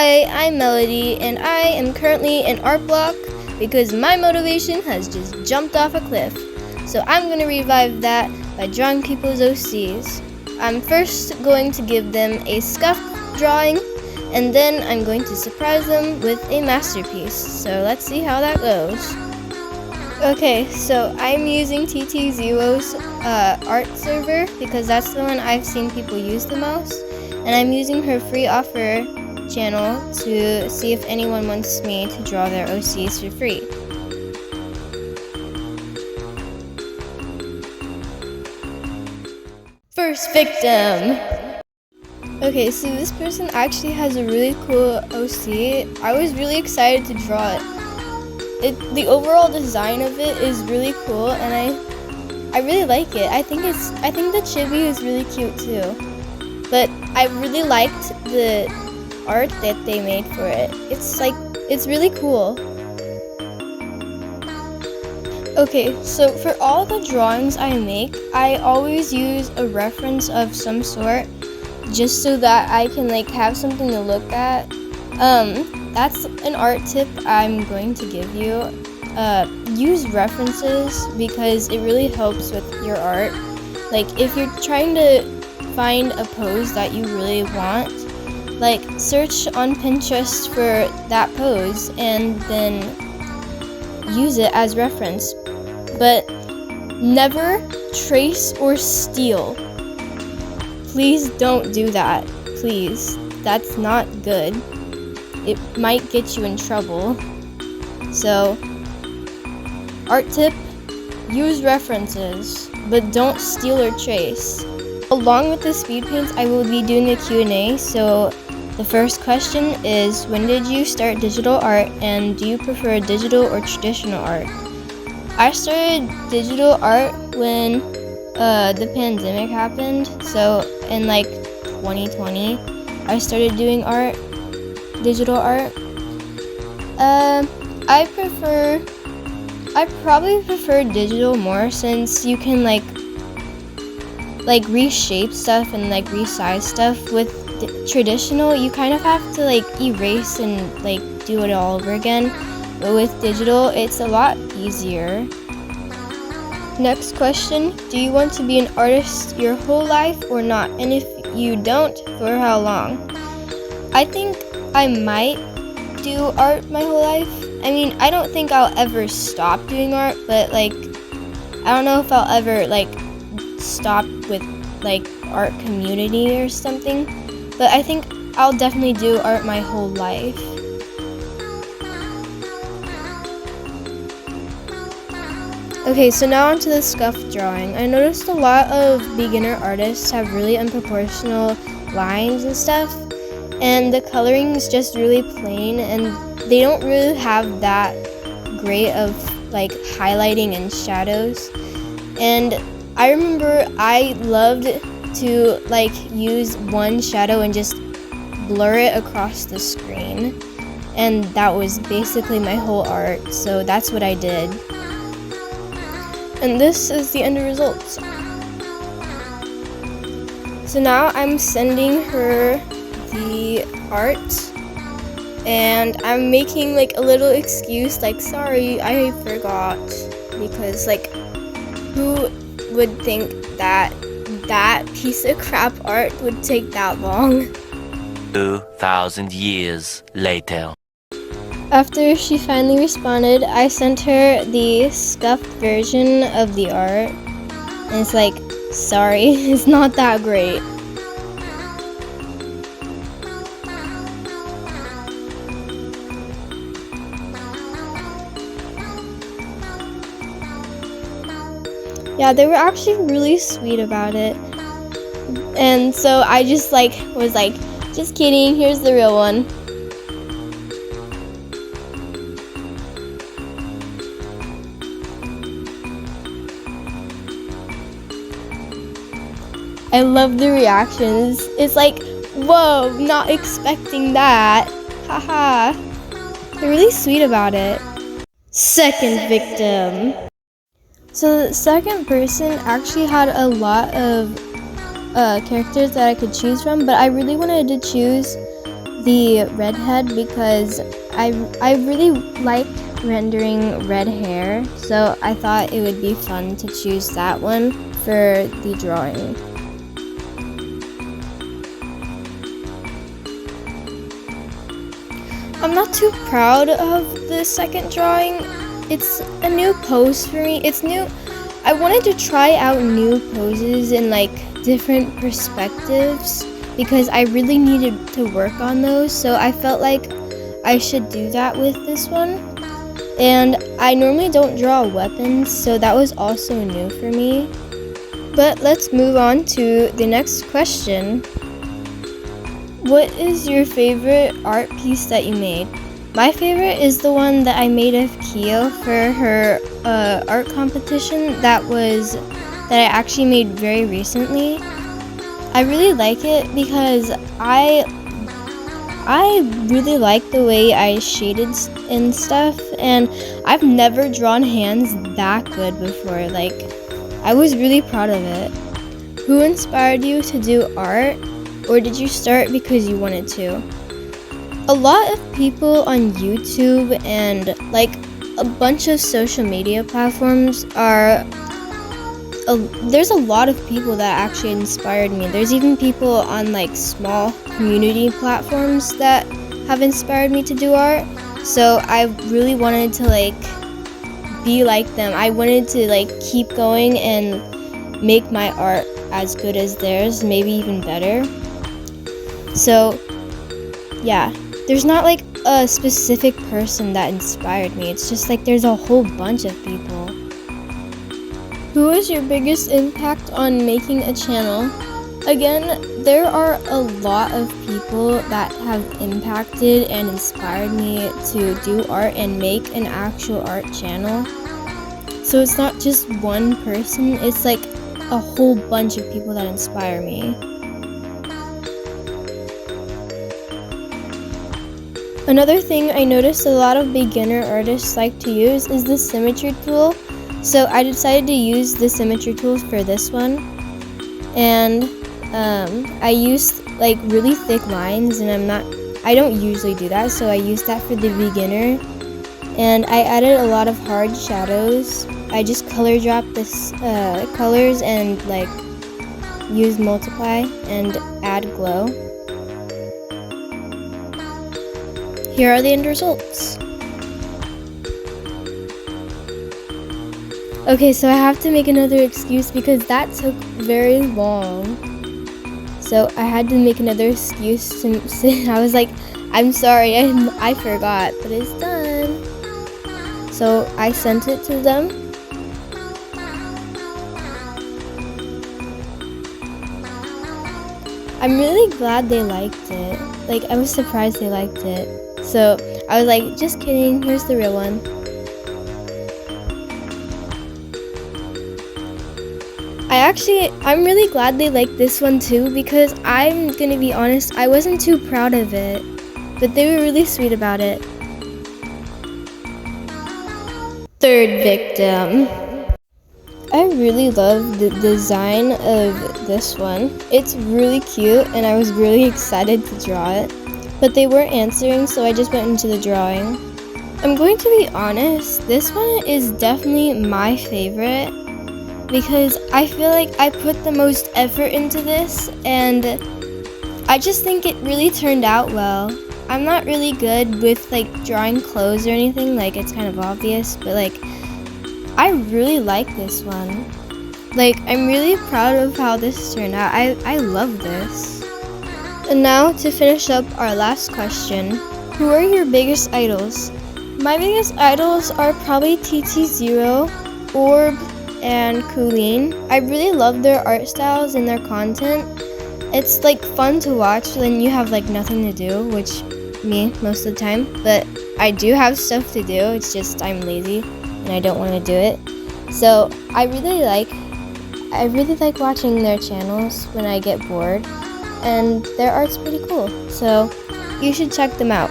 Hi, I'm Melody, and I am currently in art block because my motivation has just jumped off a cliff. So I'm going to revive that by drawing people's OCs. I'm first going to give them a scuffed drawing, and then I'm going to surprise them with a masterpiece. So let's see how that goes. Okay, so I'm using ttzewo's art server because that's the one I've seen people use the most. And I'm using her free offer channel to see if anyone wants me to draw their OCs for free. First victim! Okay, so this person actually has a really cool OC. I was really excited to draw it. The overall design of it is really cool, and I really like it. I think the chibi is really cute too. But I really liked the art that they made for it. It's really cool. Okay, so for all the drawings I make, I always use a reference of some sort just so that I can have something to look at. That's an art tip I'm going to give you. Use references because it really helps with your art. If you're trying to find a pose that you really want, search on Pinterest for that pose and then use it as reference. But never trace or steal. Please don't do that. Please. That's not good. It might get you in trouble. So, art tip, use references, but don't steal or trace. Along with the speed paints, I will be doing a Q&A, so the first question is, when did you start digital art, and do you prefer digital or traditional art? I started digital art when the pandemic happened, so in 2020, I started doing digital art. I probably prefer digital more since you can reshape stuff and resize stuff. With traditional, you kind of have to erase and do it all over again, but with digital it's a lot easier. Next question, do you want to be an artist your whole life or not, and if you don't, for how long? I think I might do art my whole life. I mean, I don't think I'll ever stop doing art, but I don't know if I'll ever stop with art community or something, but I think I'll definitely do art my whole life. Okay, so now onto the scuffed drawing. I noticed a lot of beginner artists have really unproportional lines and stuff, and the coloring is just really plain, and they don't really have that great of highlighting and shadows. And I remember I loved to use one shadow and just blur it across the screen, and that was basically my whole art, so that's what I did. And this is the end result. So now I'm sending her the art, and I'm making a little excuse sorry, I forgot, because who would think that piece of crap art would take that long? 2,000 years later. After she finally responded, I sent her the scuffed version of the art, and it's sorry, it's not that great. Yeah, they were actually really sweet about it. And so I just was just kidding, here's the real one. I love the reactions. It's whoa, not expecting that. Haha. They're really sweet about it. Second victim. So the second person actually had a lot of characters that I could choose from, but I really wanted to choose the redhead because I really like rendering red hair, so I thought it would be fun to choose that one for the drawing. I'm not too proud of the second drawing. It's a new pose for me. It's new. I wanted to try out new poses and like different perspectives because I really needed to work on those, so I felt like I should do that with this one. And I normally don't draw weapons, so that was also new for me. But let's move on to the next question. What is your favorite art piece that you made? My favorite is the one that I made of Keo for her art competition that I actually made very recently. I really like it because I really like the way I shaded and stuff, and I've never drawn hands that good before. Like, I was really proud of it. Who inspired you to do art, or did you start because you wanted to? A lot of people on YouTube and like a bunch of social media platforms there's a lot of people that actually inspired me. There's even people on like small community platforms that have inspired me to do art. So I really wanted to like be like them. I wanted to like keep going and make my art as good as theirs, maybe even better. So yeah, there's not like a specific person that inspired me. It's just like there's a whole bunch of people. Who was your biggest impact on making a channel? Again, there are a lot of people that have impacted and inspired me to do art and make an actual art channel. So it's not just one person, it's like a whole bunch of people that inspire me. Another thing I noticed a lot of beginner artists like to use is the symmetry tool. So I decided to use the symmetry tools for this one, and I used like really thick lines, and I don't usually do that, so I used that for the beginner. And I added a lot of hard shadows. I just color dropped this colors and like use multiply and add glow. Here are the end results. Okay, so I have to make another excuse because that took very long. So I had to make another excuse to say, I was like, I'm sorry, I forgot, but it's done. So I sent it to them. I'm really glad they liked it. Like, I was surprised they liked it. So I was like, just kidding, here's the real one. I'm really glad they liked this one too, because I'm gonna be honest, I wasn't too proud of it, but they were really sweet about it. Third victim. I really love the design of this one. It's really cute and I was really excited to draw it, but they weren't answering, so I just went into the drawing. I'm going to be honest, this one is definitely my favorite, because I feel like I put the most effort into this, and I just think it really turned out well. I'm not really good with like drawing clothes or anything, like it's kind of obvious, but like I really like this one. Like, I'm really proud of how this turned out. I love this. And now to finish up our last question, who are your biggest idols? My biggest idols are probably ttzewo, Orb, and Colleen. I really love their art styles and their content. It's like fun to watch when you have like nothing to do, which me most of the time, but I do have stuff to do, it's just I'm lazy and I don't want to do it. So I really like watching their channels when I get bored, and their art's pretty cool, so you should check them out.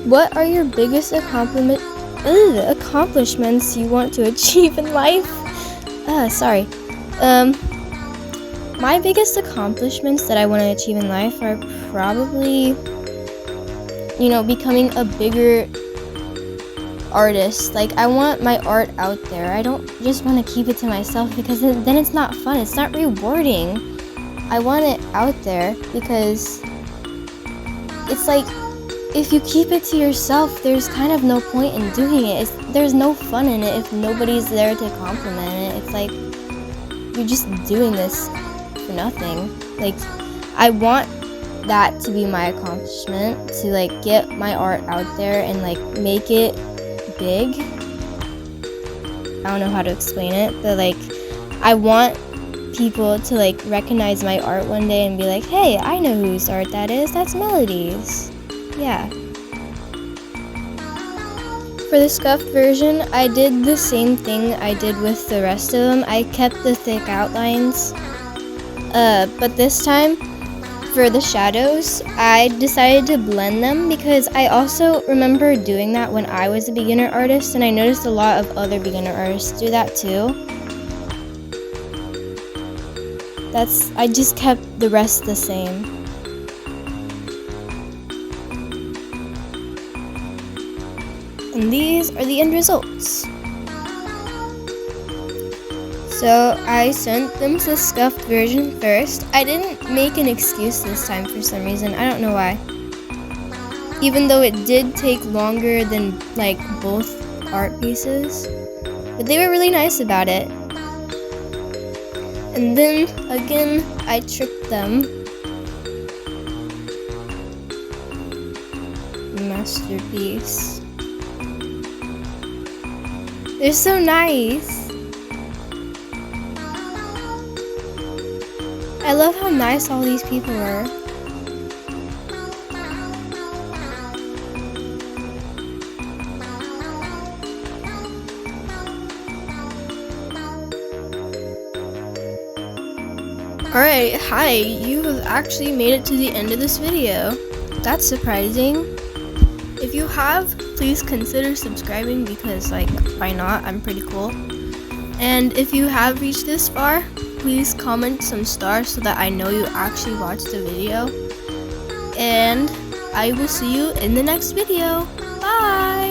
What are your biggest accomplishments you want to achieve in life? My biggest accomplishments that I want to achieve in life are probably you know, becoming a bigger artist. Like, I want my art out there. I don't just want to keep it to myself, because then it's not fun. It's not rewarding. I want it out there because it's like, if you keep it to yourself, there's kind of no point in doing it. There's no fun in it if nobody's there to compliment it. It's like, you're just doing this for nothing. Like, I want that to be my accomplishment, to like get my art out there and like make it big. I don't know how to explain it, but like, I want people to like recognize my art one day and be like, hey, I know whose art that is. That's Melody's. Yeah. For the scuffed version, I did the same thing I did with the rest of them. I kept the thick outlines, but this time for the shadows, I decided to blend them, because I also remember doing that when I was a beginner artist, and I noticed a lot of other beginner artists do that too. I just kept the rest the same. And these are the end results. So I sent them the scuffed version first. I didn't make an excuse this time for some reason. I don't know why. Even though it did take longer than like both art pieces. But they were really nice about it. And then again, I tricked them. Masterpiece. They're so nice. I love how nice all these people are. Alright, hi, you have actually made it to the end of this video. That's surprising. If you have, please consider subscribing, because like, why not? I'm pretty cool. And if you have reached this far, please comment some stars so that I know you actually watched the video. And I will see you in the next video. Bye!